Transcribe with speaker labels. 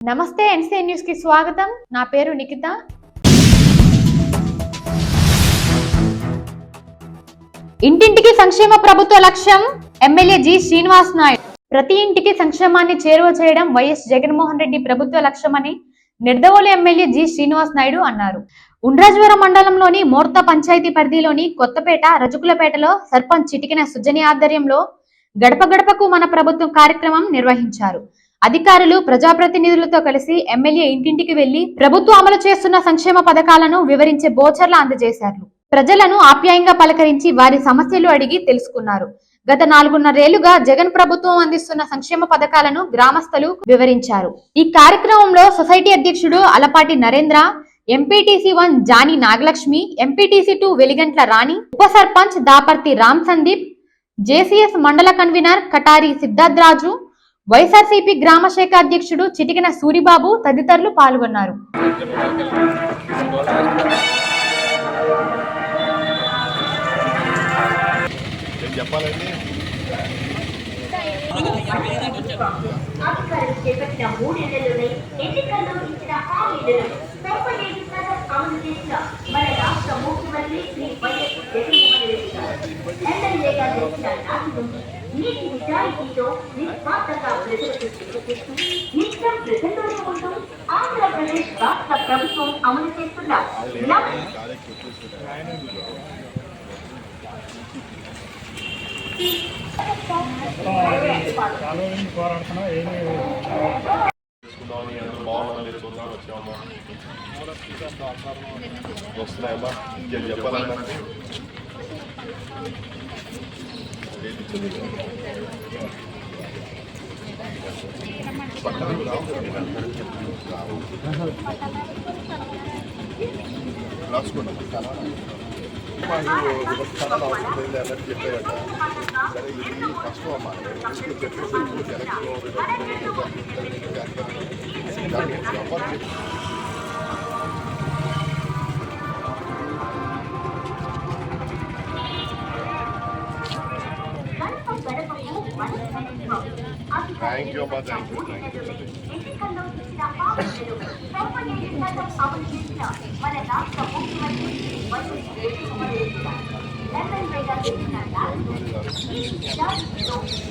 Speaker 1: నమస్తే NC news కి స్వాగతం. నా పేరు నిఖిత. ఇంటింటికి సంక్షేమ ప్రభుత్వ లక్ష్యం ఎమ్మెల్యే జి శ్రీనివాస్ నాయుడు. ప్రతి ఇంటికి సంక్షేమాన్ని చేరువ చేయడం వైఎస్ జగన్మోహన్ రెడ్డి ప్రభుత్వ లక్ష్యమని నిర్దవోలు ఎమ్మెల్యే జి శ్రీనివాస్ నాయుడు అన్నారు. ఉండ్రాజవరం మండలంలోని మోర్త పంచాయతీ పరిధిలోని కొత్తపేట రజకులపేటలో సర్పంచ్ చిటికిన సుజని ఆధ్వర్యంలో గడప గడపకు మన ప్రభుత్వం కార్యక్రమం నిర్వహించారు. అధికారులు ప్రజాప్రతినిధులతో కలిసి ఎమ్మెల్యే ఇంటింటికి వెళ్లి ప్రభుత్వం అమలు చేస్తున్న సంక్షేమ పథకాలను వివరించే బోచర్లు అందజేశారు. ప్రజలను ఆప్యాయంగా పలకరించి వారి సమస్యలు అడిగి తెలుసుకున్నారు. గత 4.5 ఏళ్లుగా జగన్ ప్రభుత్వం అందిస్తున్న సంక్షేమ పథకాలను గ్రామస్తులు వివరించారు. ఈ కార్యక్రమంలో సొసైటీ అధ్యక్షుడు అలపాటి నరేంద్ర, ఎంపీటీసీ 1 జానీ నాగలక్ష్మి, ఎంపీటీసీ 2 వెలిగంట్ల రాణి, ఉప సర్పంచ్ దాపర్తి రామ్ సందీప్, జేసీఎస్ మండల కన్వీనర్ కటారి సిద్ధార్థరాజు, వైఎస్ఆర్సీపీ గ్రామ శాఖ అధ్యక్షుడు చిటికిన సూరిబాబు తదితరులు పాల్గొన్నారు.
Speaker 2: నీటి నిజాయితీతో నిస్వార్థంగా ప్రజలకు సేవచేస్తూ నిత్యం ప్రజల్లోనే ఉంటూ ఆంధ్రప్రదేశ్ రాష్ట్ర ప్రభుత్వం అమలు చేస్తున్న
Speaker 3: Thank you, Amma. Thank you.
Speaker 2: Thank you.